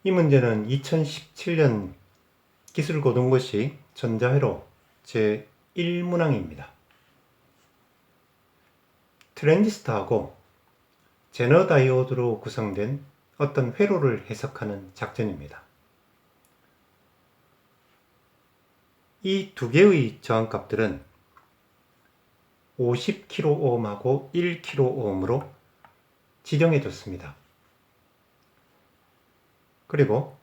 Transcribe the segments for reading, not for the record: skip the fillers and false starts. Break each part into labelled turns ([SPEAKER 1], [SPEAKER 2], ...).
[SPEAKER 1] 이 문제는 2017년 기술고등고시 전자회로 제1문항입니다. 트랜지스터하고 제너 다이오드로 구성된 어떤 회로를 해석하는 작전입니다. 이 두 개의 저항값들은 50kΩ하고 1kΩ으로 지정해줬습니다. 그리고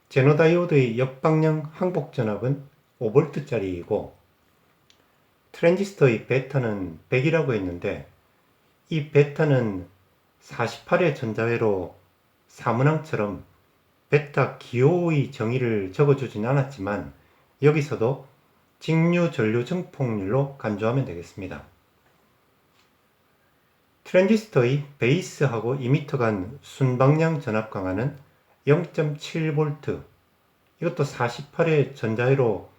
[SPEAKER 1] 제너 다이오드의 역방향 항복 전압은 5V짜리이고 트랜지스터의 베타는 100이라고 했는데 이 베타는 48의 전자회로 사문항처럼 베타 기호의 정의를 적어주진 않았지만 여기서도 직류 전류 증폭률로 간주하면 되겠습니다. 트랜지스터의 베이스하고 이미터 간 순방향 전압 강하는 0.7V, 이것도 48의 전자회로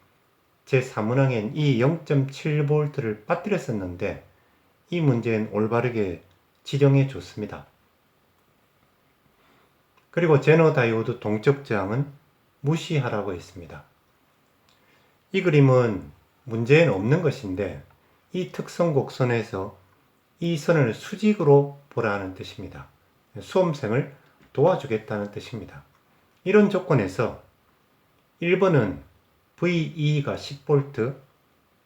[SPEAKER 1] 제4문항엔 이 0.7V를 빠뜨렸었는데 이 문제는 올바르게 지정해 줬습니다. 그리고 제너 다이오드 동적 저항은 무시하라고 했습니다. 이 그림은 문제에는 없는 것인데 이 특성 곡선에서 이 선을 수직으로 보라는 뜻입니다. 수험생을 도와주겠다는 뜻입니다. 이런 조건에서 1번은 VE가 10V,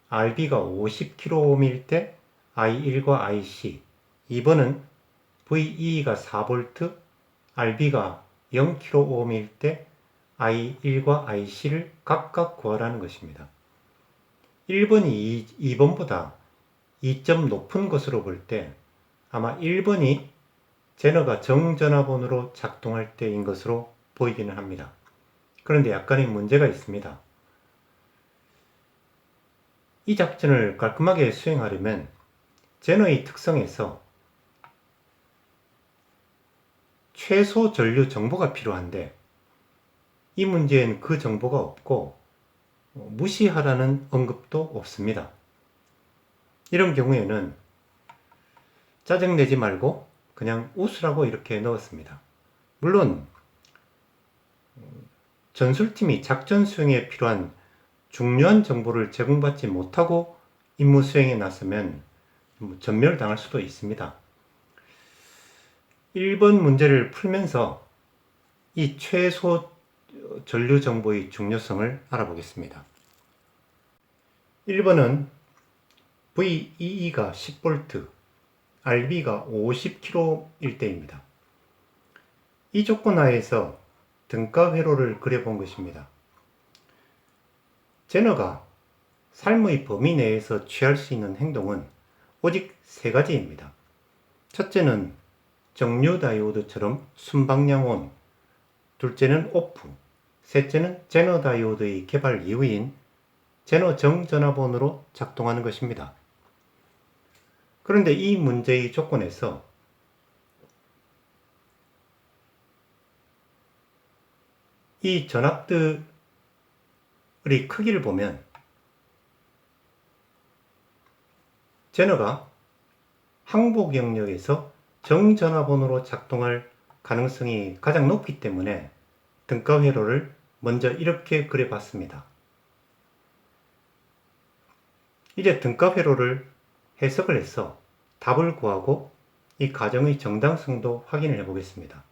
[SPEAKER 1] RB가 50kΩ일 때 I1과 IC, 2번은 VE가 4V, RB가 0kΩ일 때 I1과 IC를 각각 구하라는 것입니다. 1번이 2번보다 2점 높은 것으로 볼 때 아마 1번이 제너가 정전화번호로 작동할 때인 것으로 보이기는 합니다. 그런데 약간의 문제가 있습니다. 이 작전을 깔끔하게 수행하려면 제너의 특성에서 최소 전류 정보가 필요한데 이 문제엔 그 정보가 없고 무시하라는 언급도 없습니다. 이런 경우에는 짜증내지 말고 그냥 웃으라고 이렇게 넣었습니다. 물론 전술팀이 작전 수행에 필요한 중요한 정보를 제공받지 못하고 임무 수행에 나서면 전멸당할 수도 있습니다. 1번 문제를 풀면서 이 최소 전류 정보의 중요성을 알아보겠습니다. 1번은 VEE가 10V, RB가 50kΩ일 때입니다. 이 조건 하에서 등가 회로를 그려본 것입니다. 제너가 삶의 범위 내에서 취할 수 있는 행동은 오직 세 가지입니다. 첫째는 정류 다이오드처럼 순방향 온, 둘째는 오프, 셋째는 제너 다이오드의 개발 이후인 제너 정전화번호로 작동하는 것입니다. 그런데 이 문제의 조건에서 이 전압들의 크기를 보면 제너가 항복 영역에서 정전화번호로 작동할 가능성이 가장 높기 때문에 등가 회로를 먼저 이렇게 그려봤습니다. 이제 등가 회로를 해석을 해서 답을 구하고 이 가정의 정당성도 확인을 해 보겠습니다.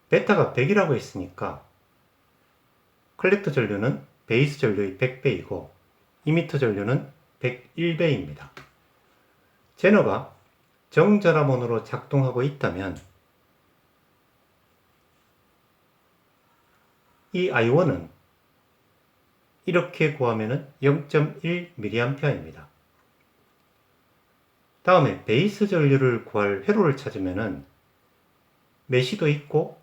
[SPEAKER 1] 베타가 100이라고 했으니까 컬렉터 전류는 베이스 전류의 100배이고 이미터 전류는 101배입니다. 제너가 정전화번호로 작동하고 있다면 이 I1은 이렇게 구하면 0.1mA입니다. 다음에 베이스 전류를 구할 회로를 찾으면 메시도 있고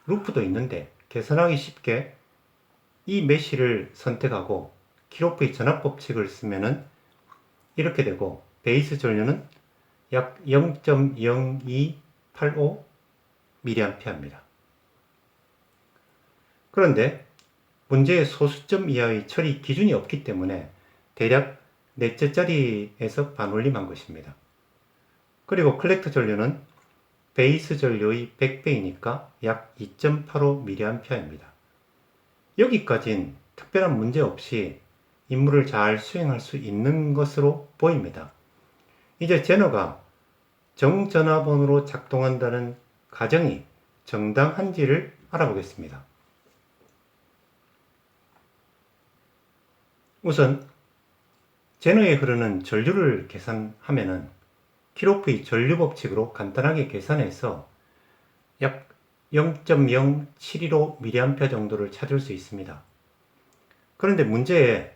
[SPEAKER 1] 루프도 있는데 계산하기 쉽게 이 메시를 선택하고 키로프의 전압법칙을 쓰면 이렇게 되고 베이스 전류는 약 0.0285mA입니다. 그런데 문제의 소수점 이하의 처리 기준이 없기 때문에 대략 넷째짜리에서 반올림한 것입니다. 그리고 컬렉터 전류는 베이스 전류의 100배이니까 약 2.85mA입니다. 여기까진 특별한 문제 없이 임무를 잘 수행할 수 있는 것으로 보입니다. 이제 제너가 정전화번호로 작동한다는 가정이 정당한지를 알아보겠습니다. 우선 제너에 흐르는 전류를 계산하면은 키로프의 전류 법칙으로 간단하게 계산해서 약 0.0715mA 정도를 찾을 수 있습니다. 그런데 문제에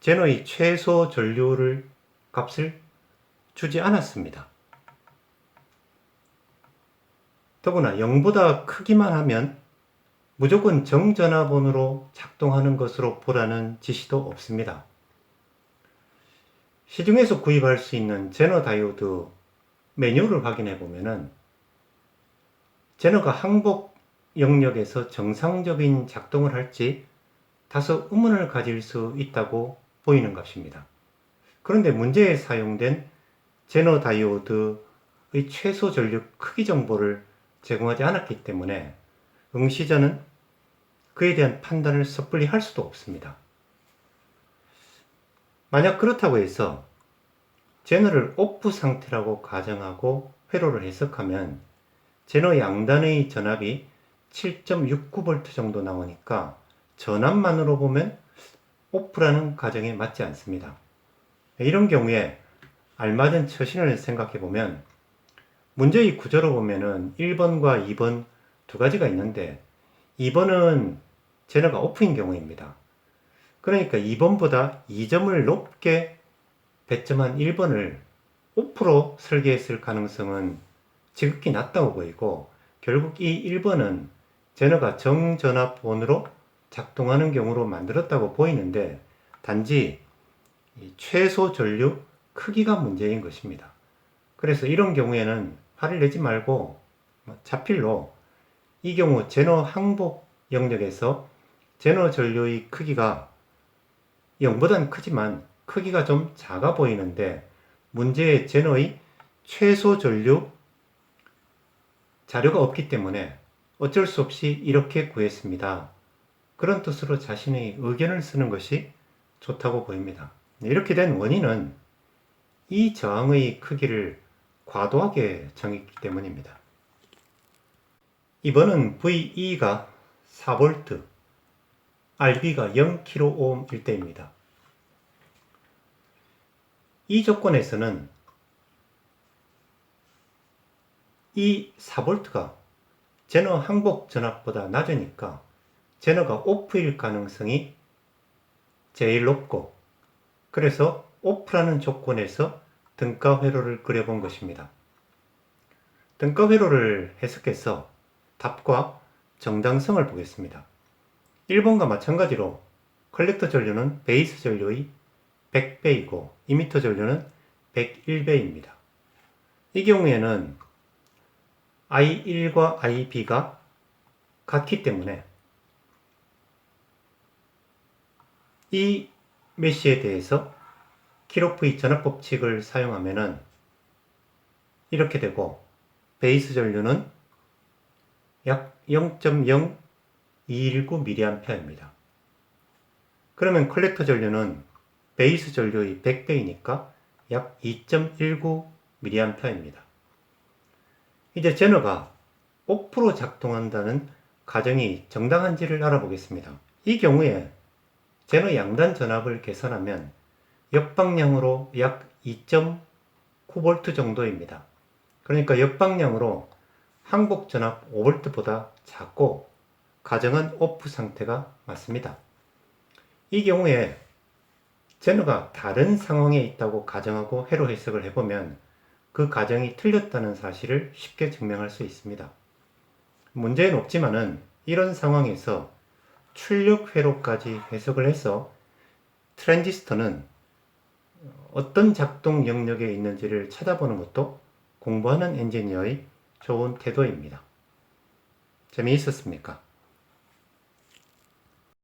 [SPEAKER 1] 제너의 최소 전류를 값을 주지 않았습니다. 더구나 0보다 크기만 하면 무조건 정전화번호로 작동하는 것으로 보라는 지시도 없습니다. 시중에서 구입할 수 있는 제너 다이오드 매뉴얼을 확인해 보면은 제너가 항복 영역에서 정상적인 작동을 할지 다소 의문을 가질 수 있다고 보이는 값입니다. 그런데 문제에 사용된 제너 다이오드의 최소 전류 크기 정보를 제공하지 않았기 때문에 응시자는 그에 대한 판단을 섣불리 할 수도 없습니다. 만약 그렇다고 해서 제너를 오프 상태라고 가정하고 회로를 해석하면 제너 양단의 전압이 7.69V 정도 나오니까 전압만으로 보면 오프라는 가정에 맞지 않습니다. 이런 경우에 알맞은 처신을 생각해 보면 문제의 구조로 보면은 1번과 2번 두 가지가 있는데 2번은 제너가 오프인 경우입니다. 그러니까 2번보다 2점을 높게 배점한 1번을 오프로 설계했을 가능성은 지극히 낮다고 보이고 결국 이 1번은 제너가 정전압본으로 작동하는 경우로 만들었다고 보이는데 단지 최소 전류 크기가 문제인 것입니다. 그래서 이런 경우에는 화를 내지 말고 자필로 이 경우 제너 항복 영역에서 제너 전류의 크기가 0보다는 크지만 크기가 좀 작아 보이는데 문제의 제너의 최소 전류 자료가 없기 때문에 어쩔 수 없이 이렇게 구했습니다. 그런 뜻으로 자신의 의견을 쓰는 것이 좋다고 보입니다. 이렇게 된 원인은 이 저항의 크기를 과도하게 정했기 때문입니다. 이번은 VE가 4V, RB가 0kΩ일 때입니다. 이 조건에서는 이 4V가 제너 항복 전압보다 낮으니까 제너가 오프일 가능성이 제일 높고 그래서 오프라는 조건에서 등가 회로를 그려본 것입니다. 등가 회로를 해석해서 답과 정당성을 보겠습니다. 1번과 마찬가지로 컬렉터 전류는 베이스 전류의 100배이고 이미터 전류는 101배입니다. 이 경우에는 I1과 IB가 같기 때문에 이 메시에 대해서 키로프의 전압 법칙을 사용하면은 이렇게 되고 베이스 전류는 약 0.0219mA입니다. 그러면 컬렉터 전류는 베이스 전류의 100배이니까 약 2.19mA입니다. 이제 제너가 오프로 작동한다는 가정이 정당한지를 알아보겠습니다. 이 경우에 제너 양단 전압을 계산하면 역방향으로 약 2.9V 정도입니다. 그러니까 역방향으로 항복 전압 5V보다 작고 가정은 오프 상태가 맞습니다. 이 경우에 제너가 다른 상황에 있다고 가정하고 회로 해석을 해보면 그 가정이 틀렸다는 사실을 쉽게 증명할 수 있습니다. 문제는 없지만은 이런 상황에서 출력 회로까지 해석을 해서 트랜지스터는 어떤 작동 영역에 있는지를 찾아보는 것도 공부하는 엔지니어의 좋은 태도입니다. 재미있었습니까?